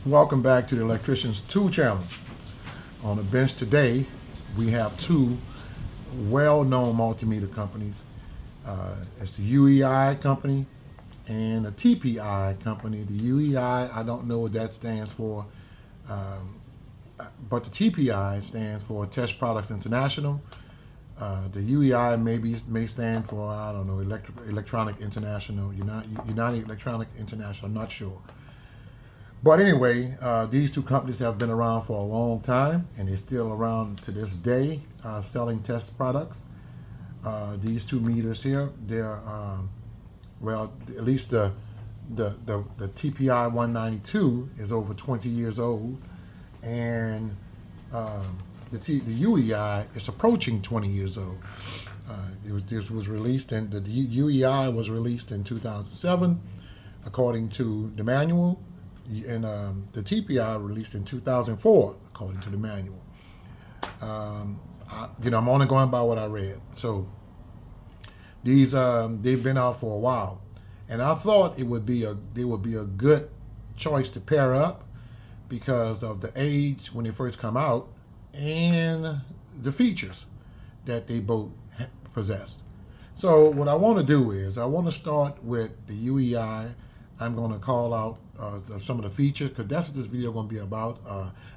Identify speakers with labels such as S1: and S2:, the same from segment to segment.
S1: Welcome back to the Electrician's Tool Channel. On the bench today, we have two well-known multimeter companies. It's the UEI company and the TPI company. The UEI, I don't know what that stands for, but the TPI stands for Test Products International. The UEI may stand for, I don't know, Electronic International, United Electronic International, I'm not sure. But anyway, these two companies have been around for a long time, and they're still around to this day, selling test products. These two meters here, they're well, at least the TPI 192 is over 20 years old, and the UEI is approaching 20 years old. This was released, and the UEI was released in 2007, according to the manual. And the TPI released in 2004, according to the manual. I'm only going by what I read. So these they've been out for a while, and I thought they would be a good choice to pair up because of the age when they first come out and the features that they both possessed. So what I want to do is I want to start with the UEI. I'm going to call out some of the features because that's what this video is going to be about,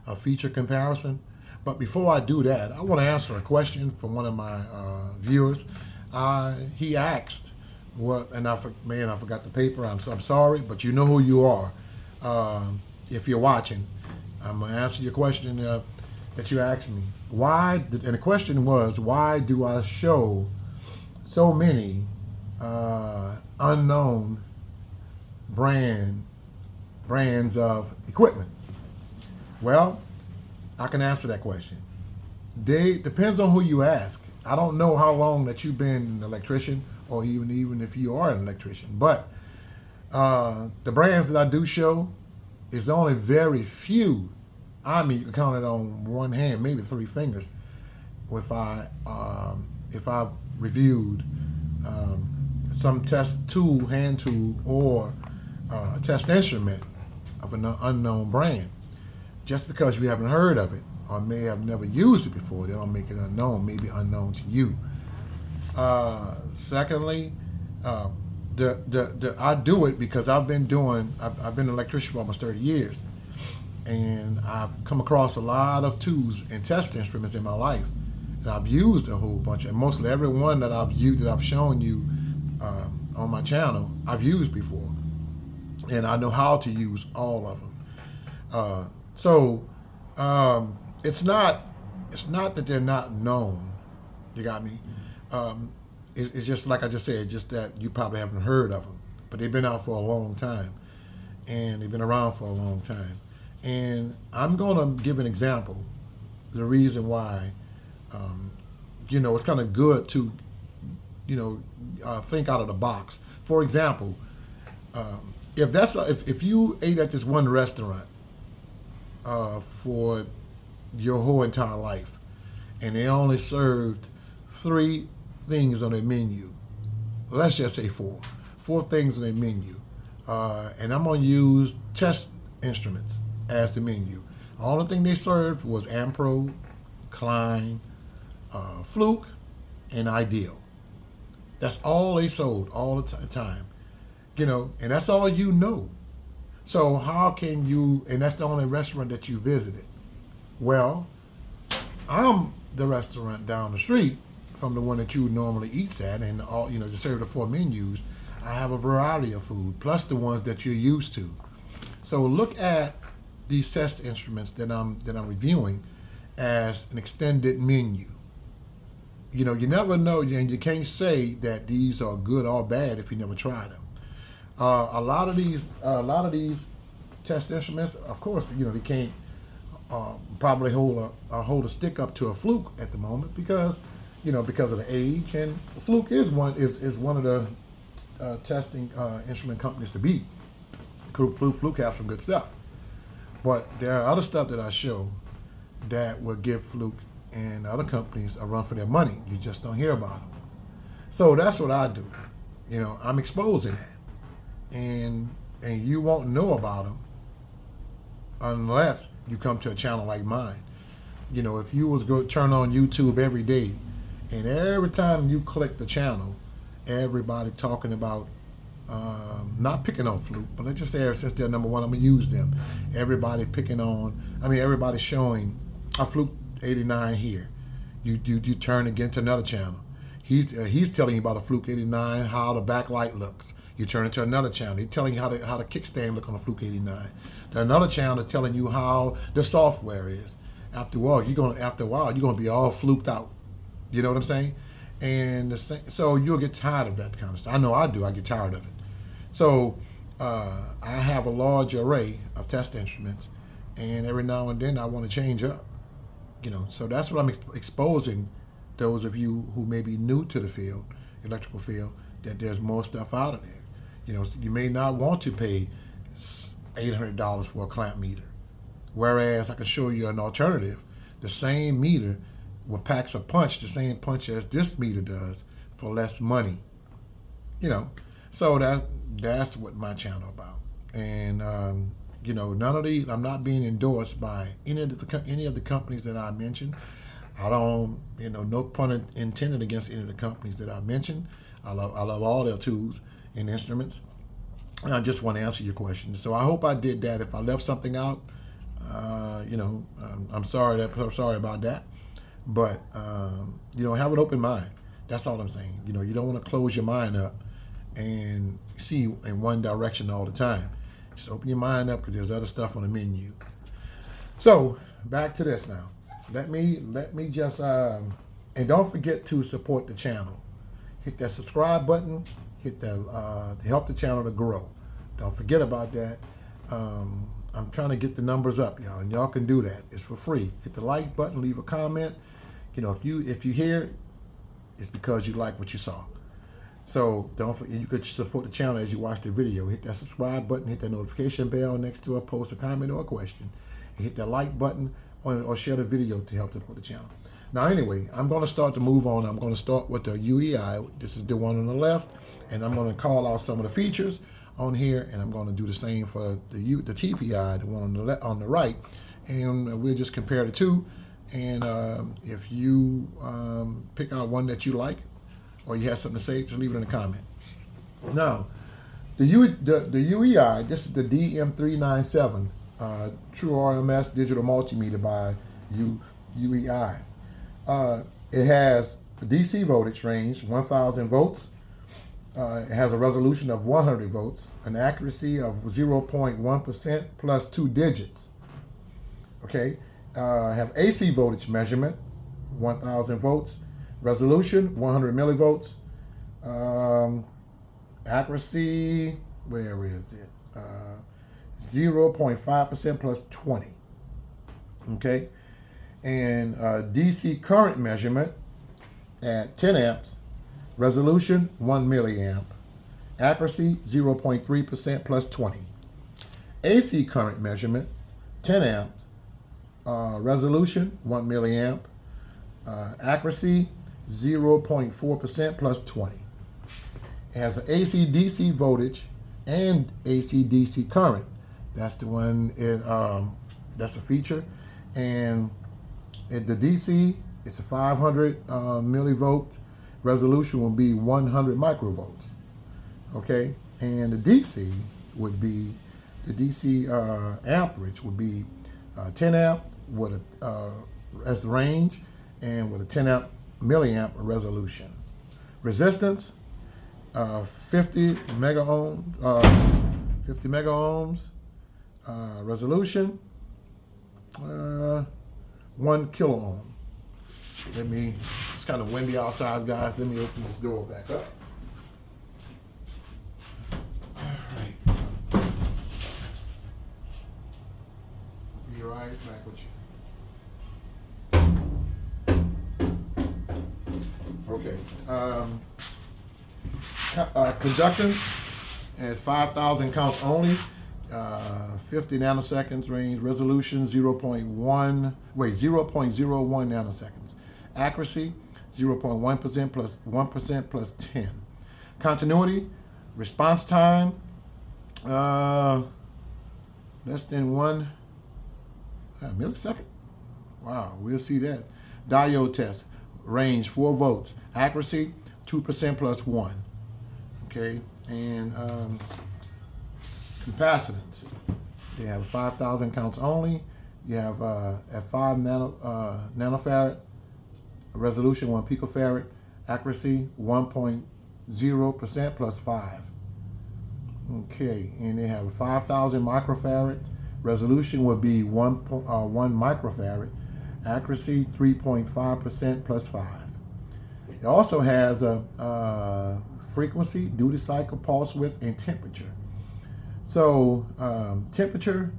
S1: a feature comparison. But before I do that, I want to answer a question from one of my viewers. He asked, "What?" And I forgot the paper. I'm sorry, but you know who you are. If you're watching, I'm going to answer your question that you asked me. Why? And the question was, why do I show so many unknown brands of equipment? Well, I can answer that question. Depends on who you ask. I don't know how long that you've been an electrician, or even if you are an electrician, but the brands that I do show is only very few. I mean, you can count it on one hand, maybe three fingers. If I've reviewed some test tool, hand tool, or a test instrument of an unknown brand. Just because you haven't heard of it or may have never used it before, they don't make it unknown, maybe unknown to you. Secondly, I do it because I've been an electrician for almost 30 years, and I've come across a lot of tools and test instruments in my life that I've used a whole bunch, and mostly every one that I've used, that I've shown you on my channel, I've used before. And I know how to use all of them. It's not that they're not known. You got me? It's just like I just said, just that you probably haven't heard of them. But they've been out for a long time, and they've been around for a long time. And I'm going to give an example, the reason why. It's kind of good to, think out of the box. For example. If you ate at this one restaurant for your whole entire life, and they only served 3 things on their menu, let's just say 4 things on their menu, and I'm going to use test instruments as the menu. The only thing they served was Ampro, Klein, Fluke, and Ideal. That's all they sold all the time. And that's all you know. So how can you, and that's the only restaurant that you visited. Well, I'm the restaurant down the street from the one that you normally eat at, and all, to serve the 4 menus, I have a variety of food, plus the ones that you're used to. So look at these test instruments that I'm reviewing as an extended menu. You never know, and you can't say that these are good or bad if you never try them. A lot of these test instruments, of course, they can't probably hold a stick up to a Fluke at the moment because of the age, and Fluke is one of the testing instrument companies to beat. Fluke have some good stuff, but there are other stuff that I show that will give Fluke and other companies a run for their money. You just don't hear about them. So that's what I do. I'm exposing that. And you won't know about them unless you come to a channel like mine. You know, if you was go turn on YouTube every day, and every time you click the channel, everybody talking about, not picking on Fluke, but let's just say since they're number one, I'm gonna use them. Everybody picking on, everybody showing a Fluke 89 here. You turn again to another channel. He's telling you about a Fluke 89, how the backlight looks. You turn it to another channel. He's telling you how the kickstand look on a Fluke 89. Another channel telling you how the software is. After a while, you're gonna be all fluked out. You know what I'm saying? And so you'll get tired of that kind of stuff. I know I do. I get tired of it. So I have a large array of test instruments, and every now and then I want to change up. You know, so that's what I'm exposing those of you who may be new to the field, electrical field, that there's more stuff out of there. You know, you may not want to pay $800 for a clamp meter, whereas I can show you an alternative. The same meter packs a punch, the same punch as this meter does, for less money. You know, so that's what my channel about. And you know, none of these, I'm not being endorsed by any of the companies that I mentioned. I don't, you know, no pun intended against any of the companies that I mentioned. I love all their tools and instruments. And I just want to answer your question. So I hope I did that. If I left something out, you know, I'm sorry about that. But you know, have an open mind. That's all I'm saying. You know, you don't want to close your mind up and see in one direction all the time. Just open your mind up, because there's other stuff on the menu. So back to this now. Let me just and don't forget to support the channel. Hit that subscribe button. Hit that to help the channel to grow. Don't forget about that. I'm trying to get the numbers up, y'all, and y'all can do that. It's for free. Hit the like button. Leave a comment. You know, if you hear, it's because you like what you saw. So don't forget, you could support the channel as you watch the video. Hit that subscribe button, hit that notification bell next to a post, a comment, or a question. And hit that like button or share the video to help support the channel. Now anyway, I'm going to start to move on. I'm going to start with the UEI. This is the one on the left. And I'm going to call out some of the features on here. And I'm going to do the same for the TPI, the one on the right. And we'll just compare the two. And if you pick out one that you like, or you have something to say, just leave it in the comment. Now, the UEI, this is the DM397 True RMS Digital Multimeter by UEI. It has a DC voltage range, 1,000 volts. It has a resolution of 100 volts, an accuracy of 0.1% plus 2 digits. Okay, have AC voltage measurement, 1,000 volts. Resolution, 100 millivolts. Accuracy, where is it? 0.5% plus 20. Okay. And DC current measurement at 10 amps. Resolution, 1 milliamp. Accuracy, 0.3% plus 20. AC current measurement, 10 amps. Resolution, 1 milliamp. Accuracy, 0.4% plus 20. It has an AC/DC voltage and AC/DC current. That's the one. That's a feature. And the DC, it's a 500 millivolt. Resolution will be 100 microvolts. Okay, and the DC would be amperage would be 10 amp with as the range, and with a 10 amp milliamp resolution. Resistance, 50 mega ohms. Resolution, 1 kilo ohm. It's kind of windy outside, guys. Let me open this door back up. All right. Be right back with you. Okay. Conductance is 5,000 counts only. 50 nanoseconds range. Resolution 0.01 nanoseconds. Accuracy 0.1% plus 1% plus 10. Continuity, response time less than 1 A millisecond? Wow, we'll see that. Diode test, range 4 volts. Accuracy 2% plus 1. Okay, and capacitance. They have 5,000 counts only. You have at 5 nanofarad, resolution 1 picofarad, accuracy 1.0% plus 5. Okay, and they have 5,000 microfarad, resolution would be 1 microfarad, accuracy 3.5% plus 5. It also has a frequency, duty cycle, pulse width, and temperature. So temperature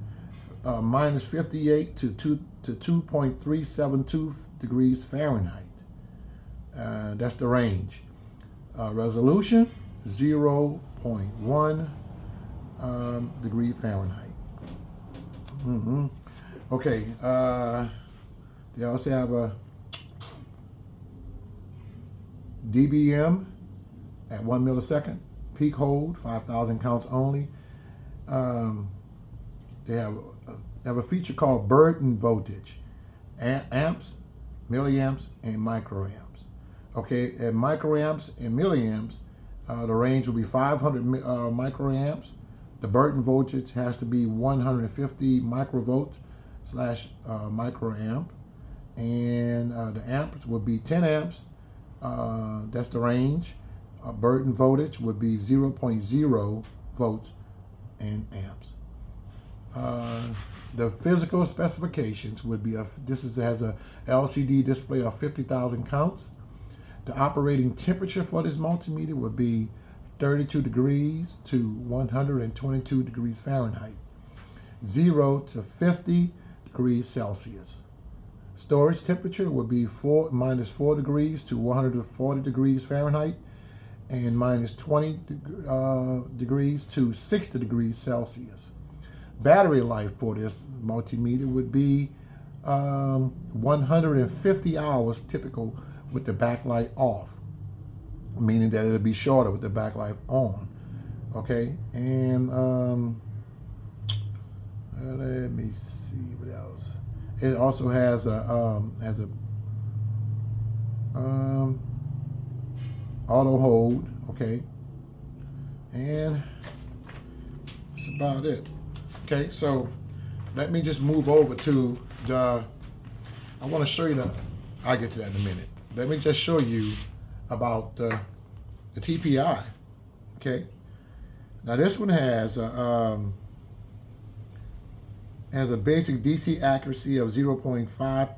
S1: minus 58 to 2.372 degrees Fahrenheit. That's the range. Resolution 0.1 degree Fahrenheit. Okay. They also have a dBm at 1 millisecond. Peak hold 5,000 counts only. They have a feature called burden voltage, amps, milliamps, and microamps. Okay, at microamps and milliamps, the range will be 500 microamps. The burden voltage has to be 150 microvolts slash microamp, and the amps would be 10 amps. That's the range. Burden voltage would be 0.0 volts in amps. The physical specifications would be has a LCD display of 50,000 counts. The operating temperature for this multimeter would be 32 degrees to 122 degrees Fahrenheit, 0 to 50 degrees Celsius. Storage temperature would be minus 4 degrees to 140 degrees Fahrenheit, and minus 20 degrees to 60 degrees Celsius. Battery life for this multimeter would be 150 hours typical with the backlight off, meaning that it'll be shorter with the backlight on. Okay, and let me see what else. It also has a auto hold. Okay, and that's about it. Okay, so let me just move over to I want to show you I'll get to that in a minute. Let me just show you about the TPI. Okay, now this one has a basic DC accuracy of 0.5%. I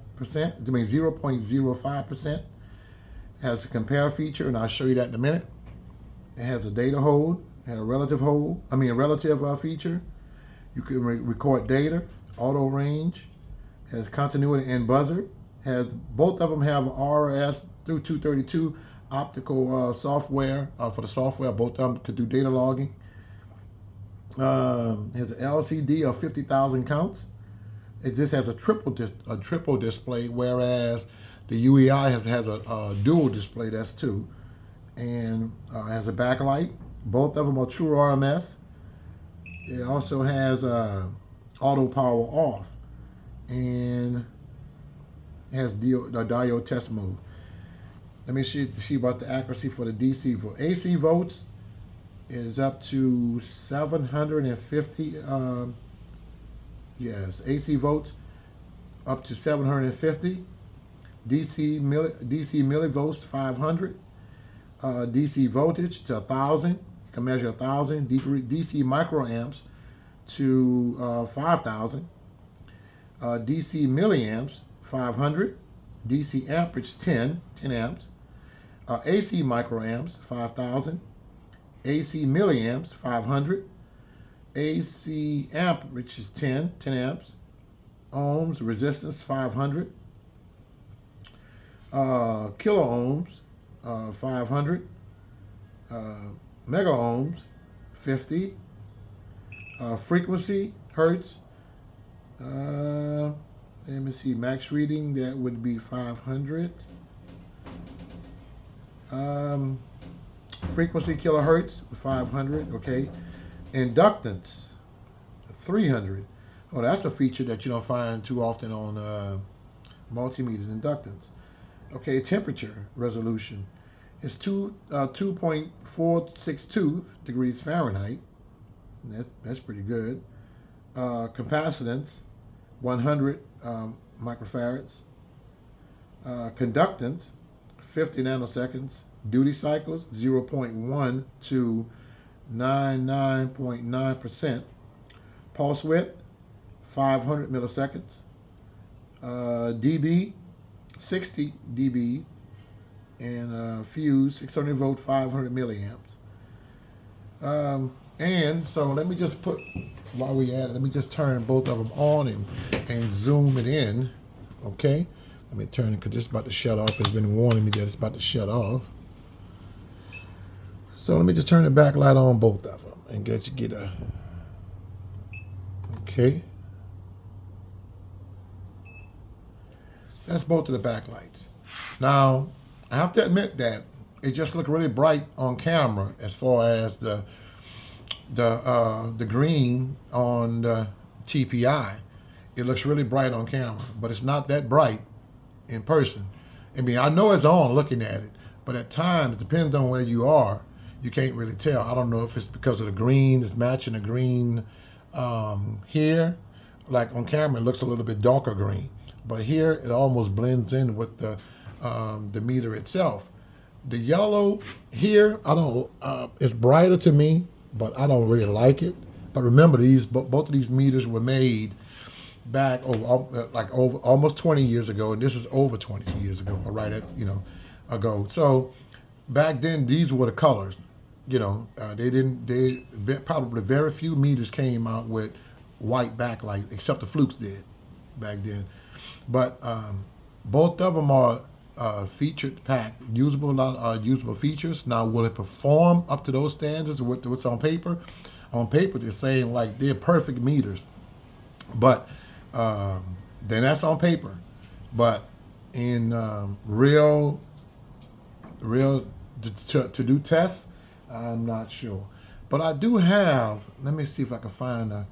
S1: mean 0.05%. Has a compare feature, and I'll show you that in a minute. It has a data hold, and a relative feature. You can record data, auto range, has continuity and buzzer. Both of them have RS through 232 optical software. For the software, both of them could do data logging. Has an LCD of 50,000 counts. It just has a triple display, whereas the UEI has a dual display. That's 2, and has a backlight. Both of them are true RMS. It also has auto power off, and has the diode test mode. Let me see about the accuracy for the DC. For AC volts is up to 750. AC volts up to 750. DC millivolts 500. DC voltage to 1,000. You can measure 1,000. DC microamps to 5,000. DC milliamps 500. DC amperage 10 amps. AC microamps 5,000. AC milliamps 500. AC amperage is 10 amps. Ohms resistance 500. Kilo ohms 500. Mega ohms 50. Frequency hertz. Let me see, max reading, that would be 500. Frequency kilohertz 500. Okay. Inductance 300. Oh, that's a feature that you don't find too often on multimeters inductance. Okay, temperature resolution is 2.462 degrees Fahrenheit. That's pretty good. Capacitance, 100 microfarads. Conductance, 50 nanoseconds. Duty cycles, 0.1 to 99.9%. Pulse width, 500 milliseconds. dB, 60 dB. And fuse, 600 volt, 500 milliamps. And so let me just put, while we at it, let me just turn both of them on and zoom it in. Okay, let me turn it because it's about to shut off. It's been warning me that it's about to shut off. So let me just turn the backlight on both of them and get a, okay. That's both of the backlights. Now, I have to admit that it just looked really bright on camera as far as the green on the TPI. It looks really bright on camera, but it's not that bright in person. I mean, I know it's on looking at it, but at times, it depends on where you are, you can't really tell. I don't know if it's because of the green, it's matching the green here. Like on camera, it looks a little bit darker green, but here it almost blends in with the meter itself. The yellow here, I don't. It's brighter to me, but I don't really like it. But remember, both of these meters were made back over almost 20 years ago, and this is over 20 years ago, or right at ago. So back then, these were the colors. Probably very few meters came out with white backlight, except the Flukes did back then. But both of them are featured packed, usable features. Now, will it perform up to those standards with what's on paper? On paper, they're saying like they're perfect meters, but then that's on paper. But in real to do tests, I'm not sure. But I do have. Let me see if I can find a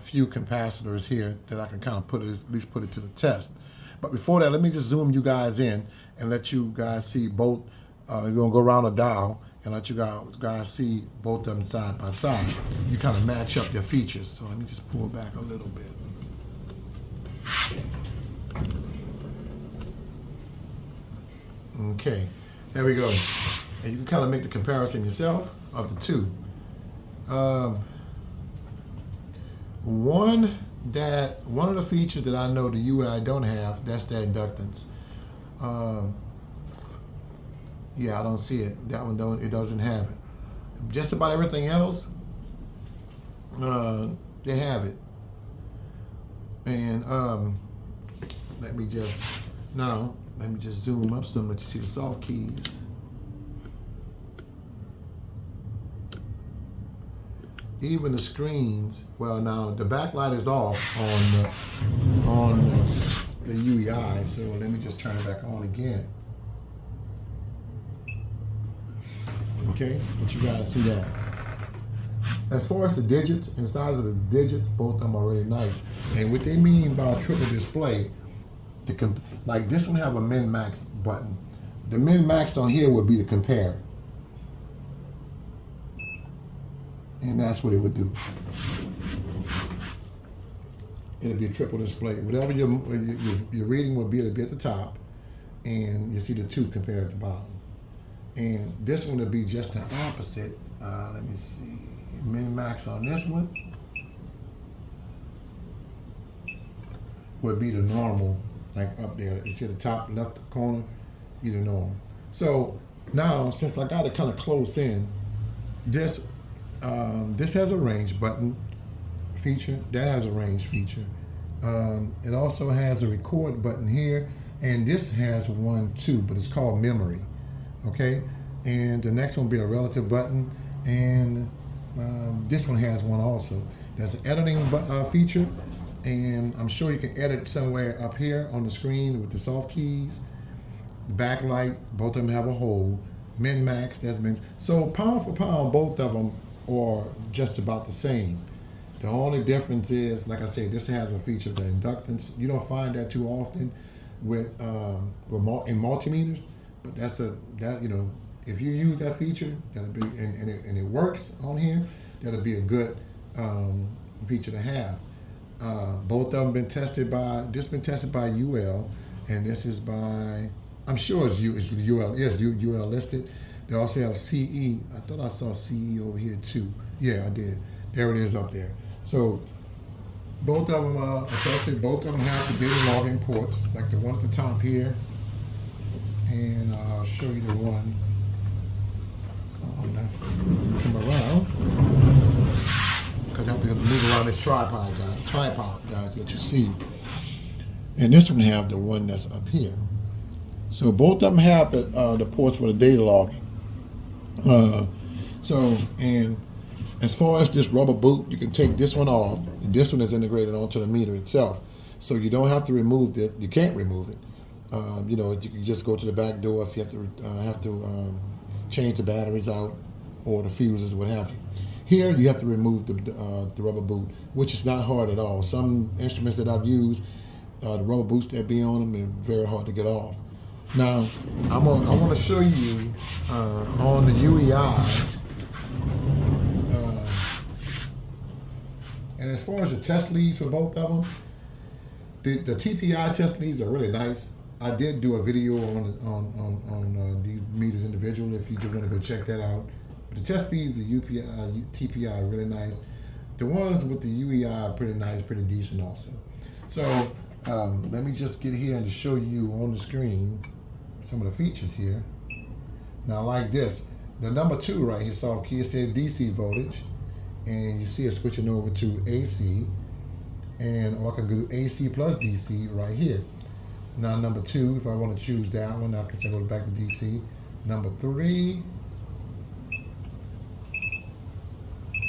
S1: few capacitors here that I can kind of at least put it to the test. But before that, let me just zoom you guys in and let you guys see both. We're gonna go around the dial and let you guys see both of them side by side. You kind of match up their features. So let me just pull back a little bit. Okay, there we go. And you can kind of make the comparison yourself of the two. One of the features that I know the UEI don't have, that's the inductance. Yeah, I don't see it. That one it doesn't have it. Just about everything else, they have it. And let me just zoom up some, let you see the soft keys. Even the screens, well, now the backlight is off on the UEI, so let me just turn it back on again. Okay, but you guys see that. As far as the digits and the size of the digits, both of them are really nice. And what they mean by a triple display, like this one have a min-max button. The min-max on here would be to compare. And that's what it would do. It'll be a triple display. Whatever your reading will be, it'll be at the top, and you see the two compared at the bottom. And this one will be just the opposite. Let me see. Min-max on this one would be the normal, like up there. You see the top left corner, be the normal. So now, since I got it kind of close in, this has a range button feature. That has a range feature. It also has a record button here, and this has one too, but it's called memory. Okay, and the next one will be a relative button, and this one has one also. There's an editing feature, and I'm sure you can edit somewhere up here on the screen with the soft keys. The backlight, both of them have a hole. Min-max, that's min. So pound for pound, both of them are just about the same. The only difference is, like I said, this has a feature of the inductance. You don't find that too often with in multimeters, but that if you use that feature, that'll be and it works on here. That'll be a good feature to have. Both of them been tested by UL, and this is by, I'm sure it's UL. Yes, UL listed. They also have CE. I thought I saw CE over here too. Yeah, I did. There it is up there. So both of them are tested. Both of them have the data logging ports, like the one at the top here, and I'll show you the one on the, come around, because I have to move around this tripod, guys, let you see. And this one have the one that's up here. So both of them have the ports for the data logging. And as far as this rubber boot, you can take this one off, and this one is integrated onto the meter itself. So you don't have to remove it. You can't remove it. You can just go to the back door if you have to change the batteries out or the fuses, what have you. Here, you have to remove the rubber boot, which is not hard at all. Some instruments that I've used, the rubber boots that be on them, are very hard to get off. Now, I want to show you on the UEI. And as far as the test leads for both of them, the TPI test leads are really nice. I did do a video on these meters individually if you do want to go check that out. But the test leads, the TPI are really nice. The ones with the UEI are pretty nice, pretty decent also. So let me just get here and to show you on the screen some of the features here. Now like this, the number 2 right here, soft key, it says DC voltage. And you see it switching over to AC, or I can do AC plus DC right here. Now number 2, if I want to choose that one, I can say go back to DC. Number 3,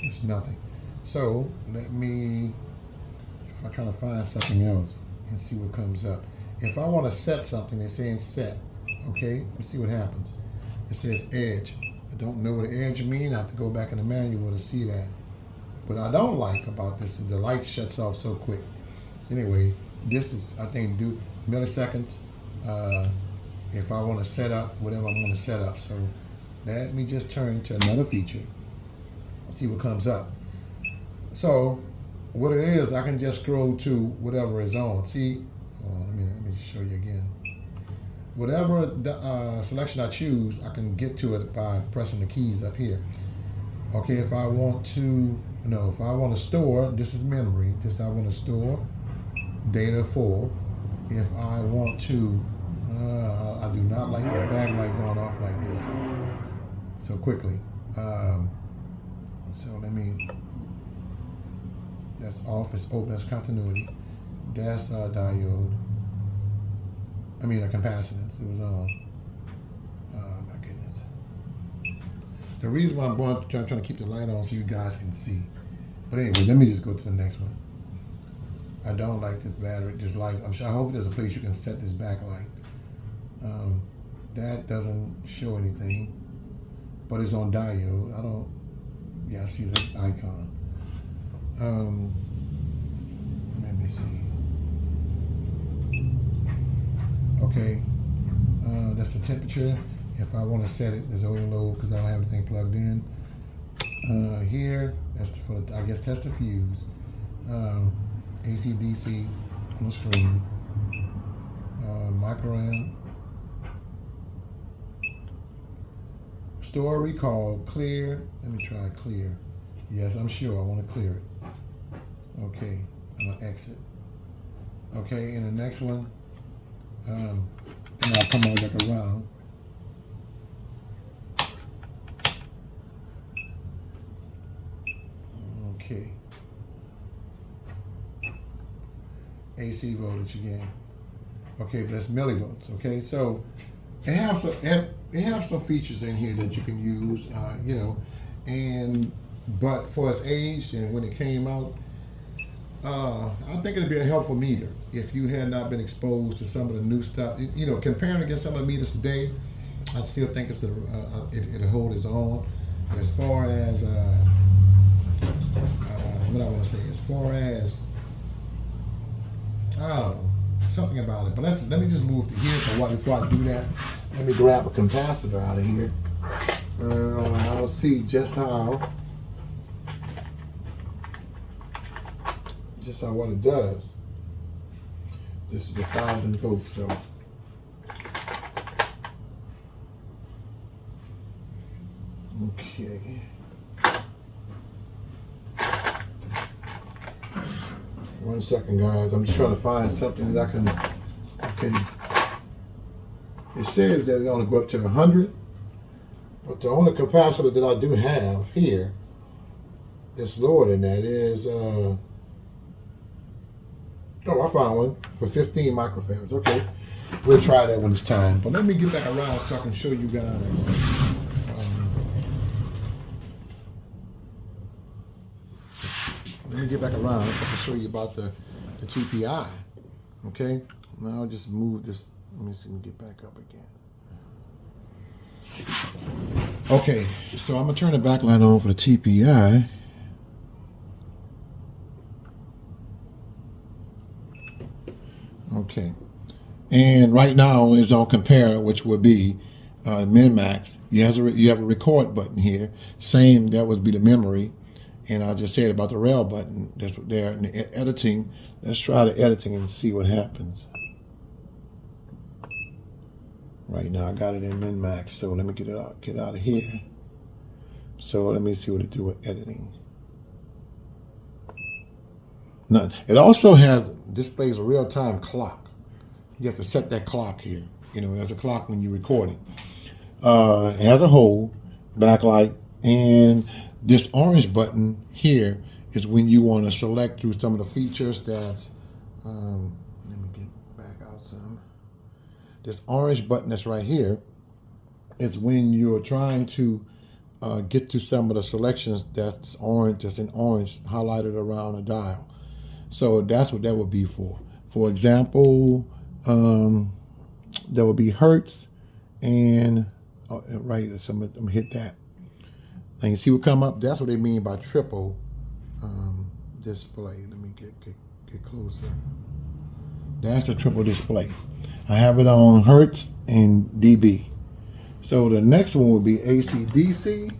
S1: it's nothing. So let me, if I try to find something else and see what comes up. If I want to set something, they're saying set. Okay, let's see what happens. It says edge. I don't know what edge means. I have to go back in the manual to see that. What I don't like about this is the light shuts off so quick. So anyway, this is, I think, do milliseconds if I want to set up whatever I want to set up. So let me just turn to another feature. See what comes up. So what it is, I can just scroll to whatever is on. See, hold on, let me show you again. Whatever selection I choose, I can get to it by pressing the keys up here. Okay, if I want to store, this is memory. This I want to store data for. If I want to, I do not like this backlight going off like this so quickly. So that's off, it's open, that's continuity. That's diode. I mean, the capacitance, it was on. Oh my goodness. The reason why I'm trying to keep the light on so you guys can see. But anyway, let me just go to the next one. I don't like this battery, this light. I hope there's a place you can set this backlight. That doesn't show anything, but it's on diode. I see the icon. Let me see. Okay, that's the temperature. If I want to set it, there's overload because I don't have everything plugged in. Here, that's I guess that's the fuse. AC DC on the screen. Microamp. Store recall, clear. Let me try clear. Yes, I'm sure I want to clear it. Okay, I'm gonna exit. Okay, and the next one, and I'll come on back around. Okay. AC voltage again. Okay, that's millivolts. Okay, so it have some features in here that you can use, but for its age and when it came out, I think it'd be a helpful meter if you had not been exposed to some of the new stuff. Comparing against some of the meters today, I still think it'll hold its own. But as far as what I want to say, as far as, I don't know, something about it. But let me just move to here. So before I do that, let me grab a capacitor out of here. I'll see just how what it does. This is 1,000 volts, so. Okay. One second, guys. I'm just trying to find something that I can. It says that it only go up to 100, but the only capacitor that I do have here that's lower than that is. Oh, I found one for 15 microfarads. Okay, we'll try that when it's time. But let me get back around so I can show you guys. Let me get back around so I can show you about the TPI. Okay, now I'll just move this. Let me see. Let me get back up again. Okay, so I'm gonna turn the backlight on for the TPI. Okay, and right now it's on compare, which would be min-max. You have a record button here. Same, that would be the memory. And I just said about the rail button that's there in the editing. Let's try the editing and see what happens. Right now I got it in min-max, so let me get out of here. So let me see what it do with editing. None. It also displays a real-time clock. You have to set that clock here. You know, there's a clock when you're recording. It has a hole, backlight, and this orange button here is when you want to select through some of the features that's, let me get back out some. This orange button that's right here is when you're trying to get to some of the selections that's orange, that's in orange, highlighted around a dial. So that's what that would be for. For example, there would be hertz and, right, so I'm gonna hit that. And you see what come up? That's what they mean by triple display. Let me get closer. That's a triple display. I have it on hertz and dB. So the next one will be AC/DC.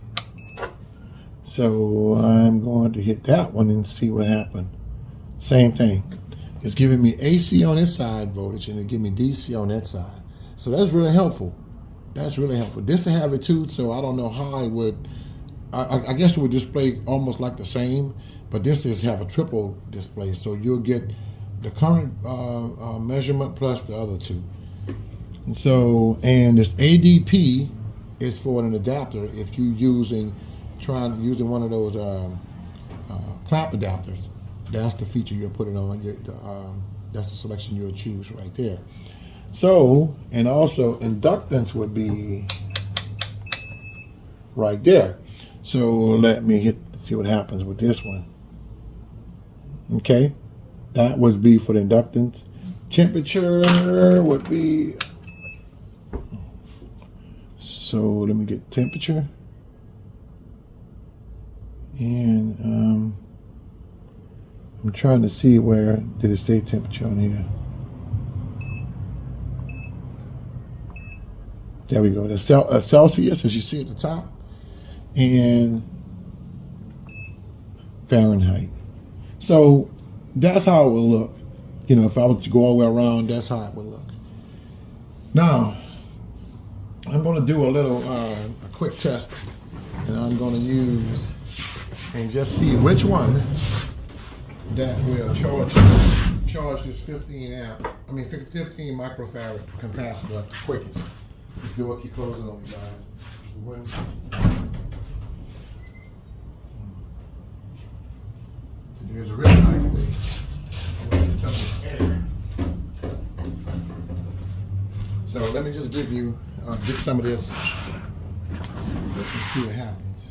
S1: So I'm going to hit that one and see what happened. Same thing. It's giving me AC on this side voltage and it give me DC on that side. So that's really helpful. That's really helpful. This will have it too, so I don't know how I would. I guess it would display almost like the same, but this is have a triple display, so you'll get the current measurement plus the other two. And so, and this ADP is for an adapter if you using one of those clamp adapters. That's the feature you'll put it on. That's the selection you'll choose right there. So, and also inductance would be right there. So let me see what happens with this one. Okay, that would be for the inductance. Temperature would be, so let me get temperature. And I'm trying to see where did it say temperature on here. There we go. The Celsius, as you see at the top, and Fahrenheit. So that's how it will look. You know, if I was to go all the way around, that's how it would look. Now, I'm going to do a quick test, and I'm going to use and just see which one that will charge this 15 microfarad capacitor up the quickest. Let's do it. Keep closing on you guys. There's a really nice thing. I'm going to get something editor. So let me just give you, get some of this. Let's see what happens.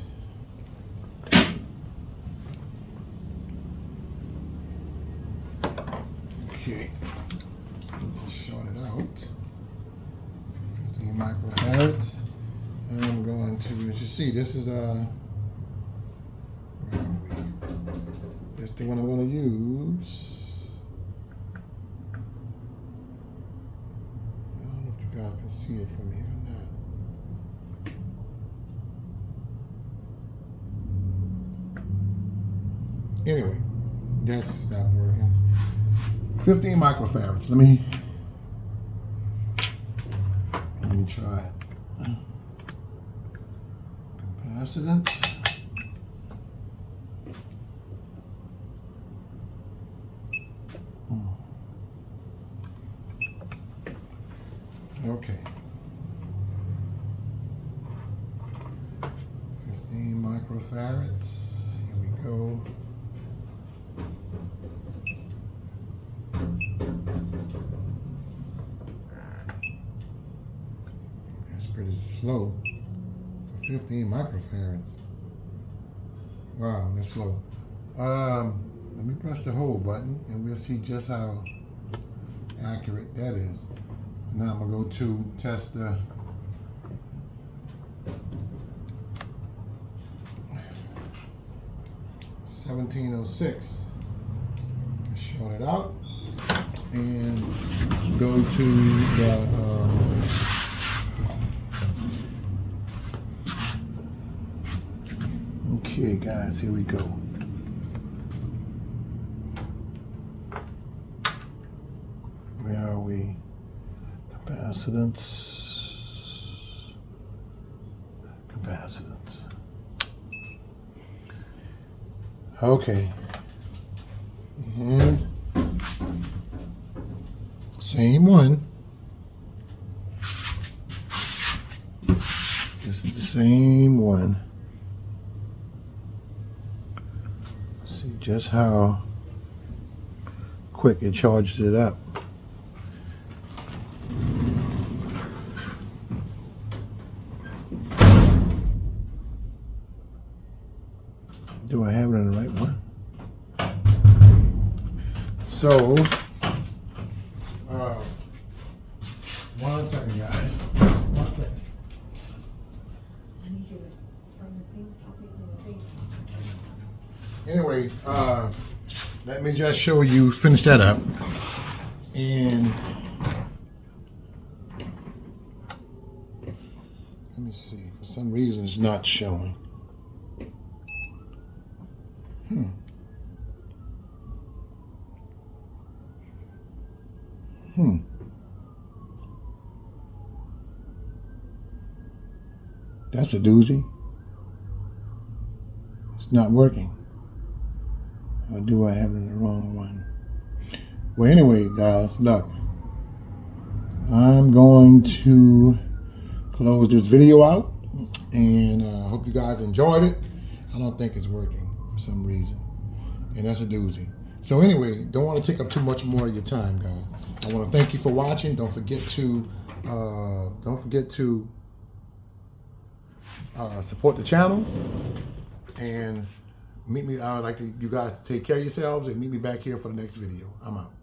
S1: Okay. Short it out. 15 microfarads. I'm going to, as you see, this is That's the one I'm going to use. I don't know if you guys can see it from here or not. Anyway, that's stopped working. 15 microfarads. Let me try it. Capacitance. Okay. 15 microfarads. Here we go. That's pretty slow for 15 microfarads. Wow, that's slow. Let me press the hold button and we'll see just how accurate that is. Now I'm gonna go to test the $17.06. Short it out and go to the okay, guys, here we go. Where are we? Capacitance. Okay. And same one. This is the same one. See just how quick it charges it up. Do I have it in the right one? So, 1 second, guys. 1 second. Anyway, let me just show you, finish that up. And let me see. For some reason, it's not showing. That's a doozy. It's not working. Or do I have it in the wrong one? Well, anyway, guys, look. I'm going to close this video out. And I hope you guys enjoyed it. I don't think it's working for some reason. And that's a doozy. So anyway, don't want to take up too much more of your time, guys. I want to thank you for watching. Don't forget to support the channel and meet me. I would like you guys to take care of yourselves and meet me back here for the next video. I'm out.